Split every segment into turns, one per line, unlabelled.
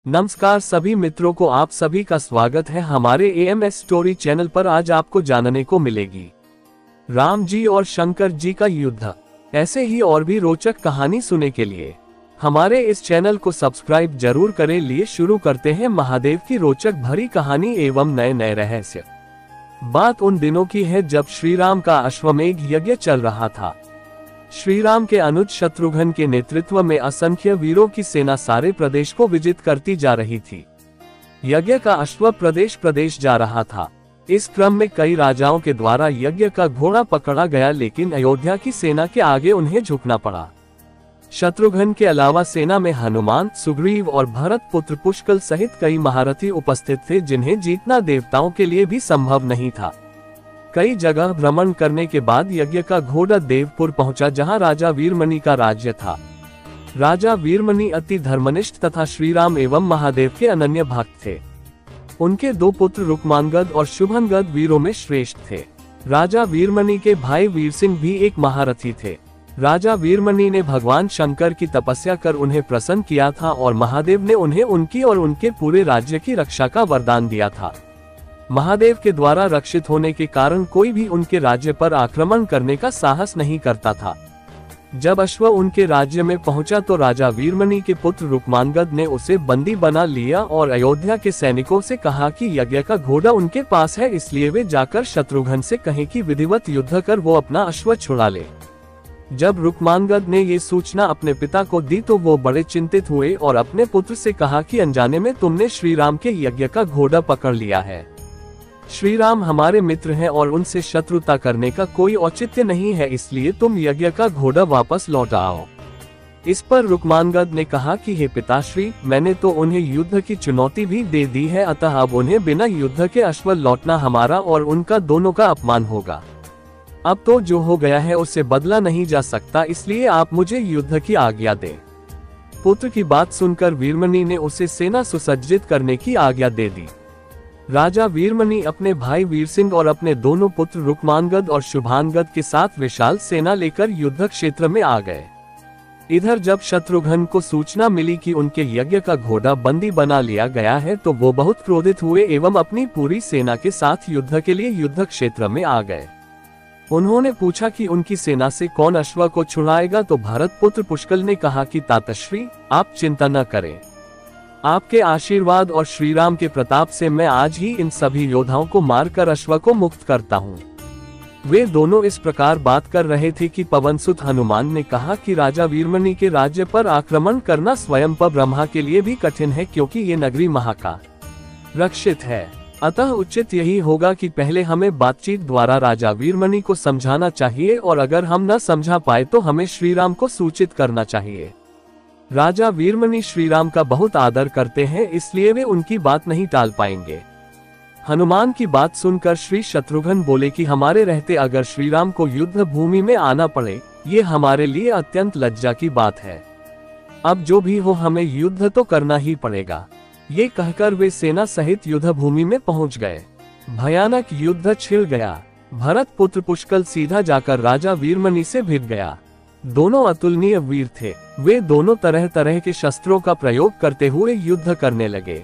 नमस्कार सभी मित्रों को, आप सभी का स्वागत है हमारे AMS स्टोरी चैनल पर। आज आपको जानने को मिलेगी राम जी और शंकर जी का युद्ध। ऐसे ही और भी रोचक कहानी सुनने के लिए हमारे इस चैनल को सब्सक्राइब जरूर करें। लिए शुरू करते हैं महादेव की रोचक भरी कहानी एवं नए नए रहस्य। बात उन दिनों की है जब श्री राम का अश्वमेध यज्ञ चल रहा था। श्री राम के अनुज शत्रुघ्न के नेतृत्व में असंख्य वीरों की सेना सारे प्रदेश को विजित करती जा रही थी। यज्ञ का अश्व प्रदेश प्रदेश जा रहा था। इस क्रम में कई राजाओं के द्वारा यज्ञ का घोड़ा पकड़ा गया, लेकिन अयोध्या की सेना के आगे उन्हें झुकना पड़ा। शत्रुघ्न के अलावा सेना में हनुमान, सुग्रीव और भरत पुत्र पुष्कल सहित कई महारथी उपस्थित थे, जिन्हें जीतना देवताओं के लिए भी संभव नहीं था। कई जगह भ्रमण करने के बाद यज्ञ का घोड़ा देवपुर पहुंचा, जहां राजा वीरमणि का राज्य था। राजा वीरमणि अति धर्मनिष्ठ तथा श्रीराम एवं महादेव के अनन्य भक्त थे। उनके दो पुत्र रुक्मांगद और शुभंगद वीरों में श्रेष्ठ थे। राजा वीरमणि के भाई वीर सिंह भी एक महारथी थे। राजा वीरमणि ने भगवान शंकर की तपस्या कर उन्हें प्रसन्न किया था और महादेव ने उन्हें उनकी और उनके पूरे राज्य की रक्षा का वरदान दिया था। महादेव के द्वारा रक्षित होने के कारण कोई भी उनके राज्य पर आक्रमण करने का साहस नहीं करता था। जब अश्व उनके राज्य में पहुंचा तो राजा वीरमणि के पुत्र रुक्मांगद ने उसे बंदी बना लिया और अयोध्या के सैनिकों से कहा कि यज्ञ का घोड़ा उनके पास है, इसलिए वे जाकर शत्रुघ्न से कहें कि विधिवत युद्ध कर वो अपना अश्व छुड़ा ले। जब रुक्मांगद ने ये सूचना अपने पिता को दी तो वो बड़े चिंतित हुए और अपने पुत्र से कहा कि अनजाने में तुमने श्री राम के यज्ञ का घोड़ा पकड़ लिया है। श्री राम हमारे मित्र हैं और उनसे शत्रुता करने का कोई औचित्य नहीं है, इसलिए तुम यज्ञ का घोड़ा वापस लौटाओ। इस पर रुक्मांगद ने कहा कि हे पिताश्री, मैंने तो उन्हें युद्ध की चुनौती भी दे दी है, अतः अब उन्हें बिना युद्ध के अश्व लौटना हमारा और उनका दोनों का अपमान होगा। अब तो जो हो गया है उससे बदला नहीं जा सकता, इसलिए आप मुझे युद्ध की आज्ञा दें। पुत्र की बात सुनकर वीरमणि ने उसे सेना सुसज्जित करने की आज्ञा दे दी। राजा वीरमणि अपने भाई वीर सिंह और अपने दोनों पुत्र रुक्मांगद और शुभांगद के साथ विशाल सेना लेकर युद्ध क्षेत्र में आ गए। इधर जब शत्रुघ्न को सूचना मिली कि उनके यज्ञ का घोड़ा बंदी बना लिया गया है तो वो बहुत क्रोधित हुए एवं अपनी पूरी सेना के साथ युद्ध के लिए युद्ध क्षेत्र में आ गए। उन्होंने पूछा कि उनकी सेना से कौन अश्व को छुड़ाएगा, तो भरत पुत्र पुष्कल ने कहा कि तातश्री, आप चिंता न करें। आपके आशीर्वाद और श्रीराम के प्रताप से मैं आज ही इन सभी योद्धाओं को मारकर अश्व को मुक्त करता हूँ। वे दोनों इस प्रकार बात कर रहे थे कि पवनसुत हनुमान ने कहा कि राजा वीरमणि के राज्य पर आक्रमण करना स्वयं पर ब्रह्मा के लिए भी कठिन है, क्योंकि ये नगरी महा का रक्षित है। अतः उचित यही होगा कि पहले हमें बातचीत द्वारा राजा वीरमणि को समझाना चाहिए और अगर हम न समझा पाए तो हमें श्रीराम को सूचित करना चाहिए। राजा वीरमणि श्रीराम का बहुत आदर करते हैं, इसलिए वे उनकी बात नहीं टाल पाएंगे। हनुमान की बात सुनकर श्री शत्रुघ्न बोले कि हमारे रहते अगर श्रीराम को युद्ध भूमि में आना पड़े, ये हमारे लिए अत्यंत लज्जा की बात है। अब जो भी हो हमें युद्ध तो करना ही पड़ेगा। ये कहकर वे सेना सहित युद्ध भूमि में पहुंच गए। भयानक युद्ध छिड़ गया। भरत पुत्र पुष्कल सीधा जाकर राजा वीरमणि से भिड़ गया। दोनों अतुलनीय वीर थे। वे दोनों तरह तरह के शस्त्रों का प्रयोग करते हुए युद्ध करने लगे।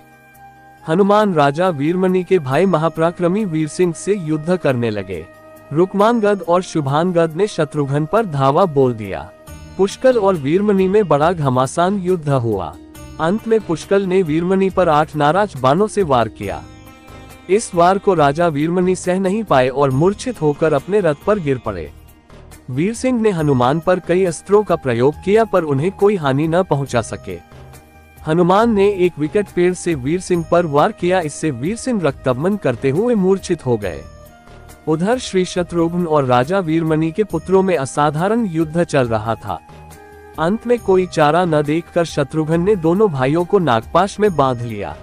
हनुमान राजा वीरमणि के भाई महापराक्रमी वीर सिंह से युद्ध करने लगे। रुक्मांगद और शुभांगद ने शत्रुघ्न पर धावा बोल दिया। पुष्कल और वीरमणि में बड़ा घमासान युद्ध हुआ। अंत में पुष्कल ने वीरमणि पर 8 नाराज बाणों से वार किया। इस वार को राजा वीरमणि सह नहीं पाए और मूर्छित होकर अपने रथ पर गिर पड़े। वीर सिंह ने हनुमान पर कई अस्त्रों का प्रयोग किया, पर उन्हें कोई हानि न पहुंचा सके। हनुमान ने एक विकट पेड़ से वीर सिंह पर वार किया, इससे वीर सिंह रक्तबमन करते हुए मूर्छित हो गए। उधर श्री शत्रुघ्न और राजा वीरमणि के पुत्रों में असाधारण युद्ध चल रहा था। अंत में कोई चारा न देखकर शत्रुघ्न ने दोनों भाइयों को नागपाश में बांध लिया।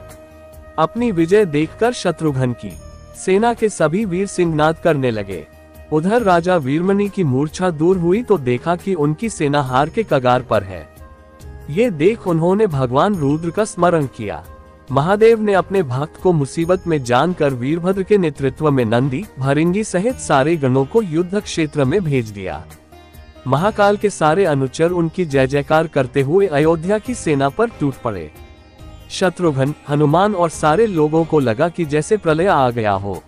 अपनी विजय देखकर शत्रुघ्न की सेना के सभी वीर सिंहनाद करने लगे। उधर राजा वीरमणि की मूर्छा दूर हुई तो देखा कि उनकी सेना हार के कगार पर है। ये देख उन्होंने भगवान रुद्र का स्मरण किया। महादेव ने अपने भक्त को मुसीबत में जानकर वीरभद्र के नेतृत्व में नंदी, भरिंगी सहित सारे गणों को युद्ध क्षेत्र में भेज दिया। महाकाल के सारे अनुचर उनकी जय जयकार करते हुए अयोध्या की सेना पर टूट पड़े। शत्रुघ्न, हनुमान और सारे लोगों को लगा कि जैसे प्रलय आ गया हो।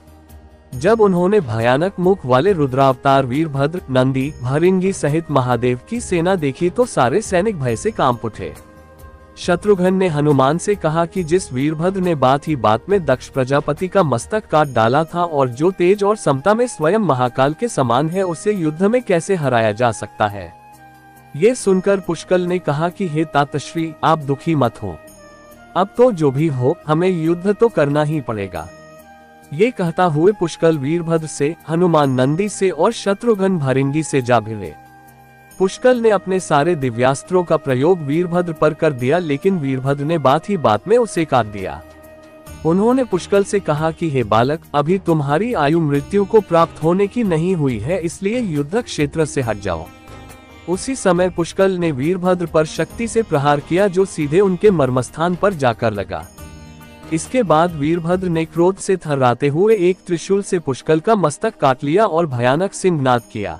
जब उन्होंने भयानक मुख वाले रुद्रावतार वीरभद्र, नंदी, भृंगी सहित महादेव की सेना देखी तो सारे सैनिक भय से कांप उठे। शत्रुघ्न ने हनुमान से कहा कि जिस वीरभद्र ने बात ही बात में दक्ष प्रजापति का मस्तक काट डाला था और जो तेज और समता में स्वयं महाकाल के समान है, उसे युद्ध में कैसे हराया जा सकता है। ये सुनकर पुष्कल ने कहा कि हे तातश्री, आप दुखी मत हो। अब तो जो भी हो, हमें युद्ध तो करना ही पड़ेगा। ये कहता हुए पुष्कल वीरभद्र से, हनुमान नंदी से और शत्रुघ्न भृंगी से जा भिड़े। पुष्कल ने अपने सारे दिव्यास्त्रों का प्रयोग वीरभद्र पर कर दिया, लेकिन वीरभद्र ने बात ही बात में उसे काट दिया। उन्होंने पुष्कल से कहा कि हे बालक, अभी तुम्हारी आयु मृत्यु को प्राप्त होने की नहीं हुई है, इसलिए युद्ध क्षेत्र से हट जाओ। उसी समय पुष्कल ने वीरभद्र पर शक्ति से प्रहार किया, जो सीधे उनके मर्मस्थान पर जाकर लगा। इसके बाद वीरभद्र ने क्रोध से थर्राते हुए एक त्रिशूल से पुष्कल का मस्तक काट लिया और भयानक सिंहनाद किया।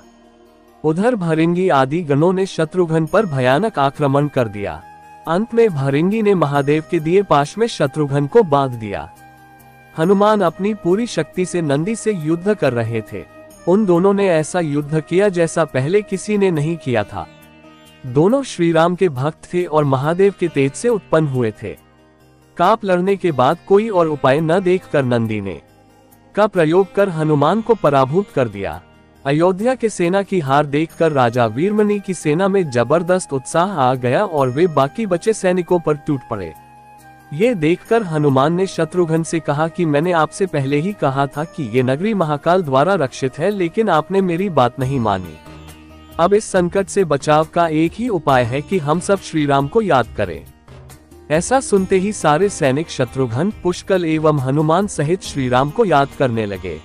उधर भृंगी आदि गणों ने शत्रुघ्न पर भयानक आक्रमण कर दिया। अंत में भृंगी ने महादेव के दिए पाश में शत्रुघ्न को बांध दिया। हनुमान अपनी पूरी शक्ति से नंदी से युद्ध कर रहे थे। उन दोनों ने ऐसा युद्ध किया जैसा पहले किसी ने नहीं किया था। दोनों श्रीराम के भक्त थे और महादेव के तेज से उत्पन्न हुए थे। काप लड़ने के बाद कोई और उपाय न देखकर नंदी ने का प्रयोग कर हनुमान को पराभूत कर दिया। अयोध्या के सेना की हार देखकर राजा वीरमणि की सेना में जबरदस्त उत्साह आ गया और वे बाकी बचे सैनिकों पर टूट पड़े। ये देखकर हनुमान ने शत्रुघ्न से कहा कि मैंने आपसे पहले ही कहा था कि ये नगरी महाकाल द्वारा रक्षित है, लेकिन आपने मेरी बात नहीं मानी। अब इस संकट से बचाव का एक ही उपाय है कि हम सब श्रीराम को याद करें। ऐसा सुनते ही सारे सैनिक शत्रुघ्न, पुष्कल एवं हनुमान सहित श्रीराम को याद करने लगे।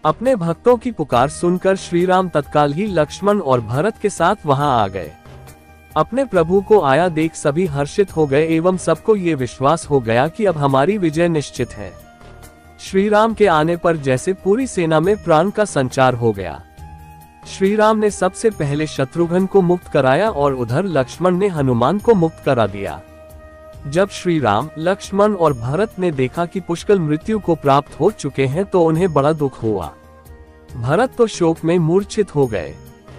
अपने भक्तों की पुकार सुनकर श्रीराम तत्काल ही लक्ष्मण और भरत के साथ वहां आ गए। अपने प्रभु को आया देख सभी हर्षित हो गए एवं सबको ये विश्वास हो गया कि अब हमारी विजय निश्चित है। श्रीराम के आने पर जैसे पूरी सेना में प्राण का संचार हो गया। श्रीराम ने सबसे पहले शत्रुघ्न को मुक्त कराया और उधर लक्ष्मण ने हनुमान को मुक्त करा दिया। जब श्रीराम, लक्ष्मण और भरत ने देखा कि पुष्कल मृत्यु को प्राप्त हो चुके हैं तो उन्हें बड़ा दुख हुआ। भरत तो शोक में मूर्छित हो गए।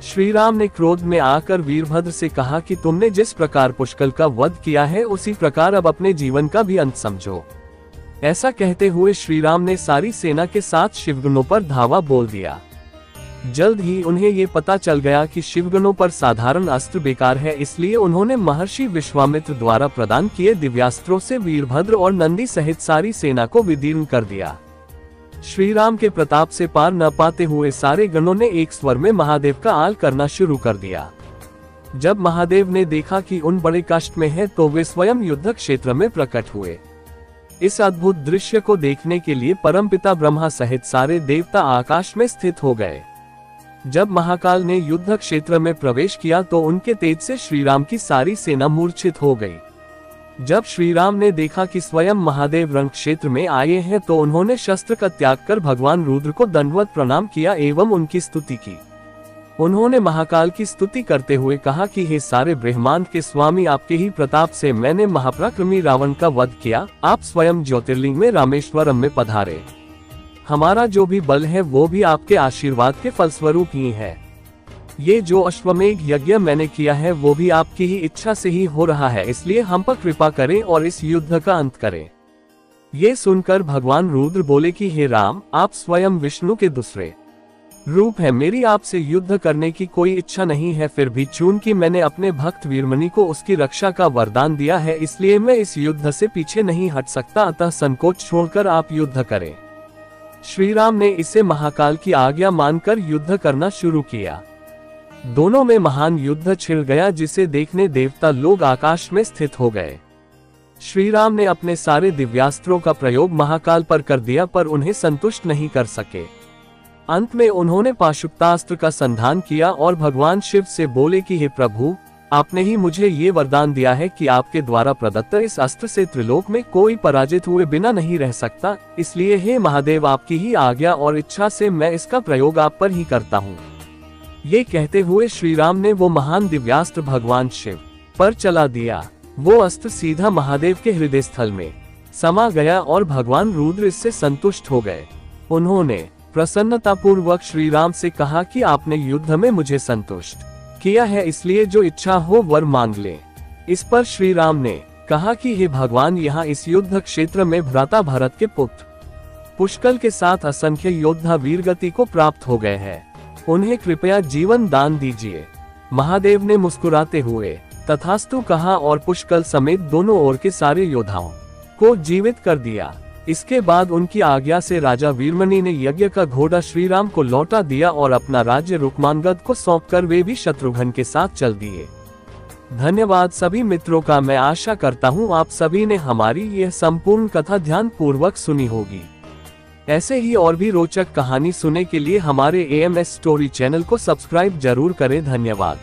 श्रीराम ने क्रोध में आकर वीरभद्र से कहा कि तुमने जिस प्रकार पुष्कल का वध किया है, उसी प्रकार अब अपने जीवन का भी अंत समझो। ऐसा कहते हुए श्रीराम ने सारी सेना के साथ शिवगणों पर धावा बोल दिया। जल्द ही उन्हें ये पता चल गया कि शिवगणों पर साधारण अस्त्र बेकार है, इसलिए उन्होंने महर्षि विश्वामित्र द्वारा प्रदान किए दिव्यास्त्रों से वीरभद्र और नंदी सहित सारी सेना को विदीर्ण कर दिया। श्रीराम के प्रताप से पार न पाते हुए सारे गणों ने एक स्वर में महादेव का आल करना शुरू कर दिया। जब महादेव ने देखा कि उन बड़े कष्ट में है तो वे स्वयं युद्ध क्षेत्र में प्रकट हुए। इस अद्भुत दृश्य को देखने के लिए परमपिता ब्रह्मा सहित सारे देवता आकाश में स्थित हो गए। जब महाकाल ने युद्ध क्षेत्र में प्रवेश किया तो उनके तेज से श्रीराम की सारी सेना मूर्छित हो गई। जब श्रीराम ने देखा कि स्वयं महादेव रण क्षेत्र में आए हैं तो उन्होंने शस्त्र का त्याग कर भगवान रुद्र को दंडवत प्रणाम किया एवं उनकी स्तुति की। उन्होंने महाकाल की स्तुति करते हुए कहा कि हे सारे ब्रह्मांड के स्वामी, आपके ही प्रताप से मैंने महापराक्रमी रावण का वध किया। आप स्वयं ज्योतिर्लिंग में रामेश्वरम में पधारे। हमारा जो भी बल है वो भी आपके आशीर्वाद के फलस्वरूप ही है। ये जो अश्वमेघ यज्ञ मैंने किया है वो भी आपकी ही इच्छा से ही हो रहा है, इसलिए हम पर कृपा करें और इस युद्ध का अंत करें। ये सुनकर भगवान रुद्र बोले कि हे राम, आप स्वयं विष्णु के दूसरे रूप है, मेरी आपसे युद्ध करने की कोई इच्छा नहीं है। फिर भी चूंकि मैंने अपने भक्त वीरमणि को उसकी रक्षा का वरदान दिया है, इसलिए मैं इस युद्ध से पीछे नहीं हट सकता, अतः संकोच छोड़कर आप युद्ध करें। श्रीराम ने इसे महाकाल की आज्ञा मानकर युद्ध करना शुरू किया। दोनों में महान युद्ध छिड़ गया, जिसे देखने देवता लोग आकाश में स्थित हो गए। श्रीराम ने अपने सारे दिव्यास्त्रों का प्रयोग महाकाल पर कर दिया, पर उन्हें संतुष्ट नहीं कर सके। अंत में उन्होंने पाशुपतास्त्र का संधान किया और भगवान शिव से बोले कि हे प्रभु, आपने ही मुझे ये वरदान दिया है कि आपके द्वारा प्रदत्त इस अस्त्र से त्रिलोक में कोई पराजित हुए बिना नहीं रह सकता, इसलिए हे महादेव, आपकी ही आज्ञा और इच्छा से मैं इसका प्रयोग आप पर ही करता हूँ। ये कहते हुए श्रीराम ने वो महान दिव्यास्त्र भगवान शिव पर चला दिया। वो अस्त्र सीधा महादेव के हृदय स्थल में समा गया और भगवान रुद्र इससे संतुष्ट हो गए। उन्होंने प्रसन्नतापूर्वक श्री राम से कहा कि आपने युद्ध में मुझे संतुष्ट किया है, इसलिए जो इच्छा हो वर मांग ले। इस पर श्री राम ने कहा कि हे भगवान, यहाँ इस युद्ध क्षेत्र में भ्राता भरत के पुत्र पुष्कल के साथ असंख्य योद्धा वीरगति को प्राप्त हो गए हैं, उन्हें कृपया जीवन दान दीजिए। महादेव ने मुस्कुराते हुए तथास्तु कहा और पुष्कल समेत दोनों ओर के सारे योद्धाओं को जीवित कर दिया। इसके बाद उनकी आज्ञा से राजा वीरमणि ने यज्ञ का घोड़ा श्री राम को लौटा दिया और अपना राज्य रुक्मांगद को सौंपकर वे भी शत्रुघ्न के साथ चल दिए। धन्यवाद सभी मित्रों का। मैं आशा करता हूँ आप सभी ने हमारी यह संपूर्ण कथा ध्यान पूर्वक सुनी होगी। ऐसे ही और भी रोचक कहानी सुनने के लिए हमारे AMS स्टोरी चैनल को सब्सक्राइब जरूर करें। धन्यवाद।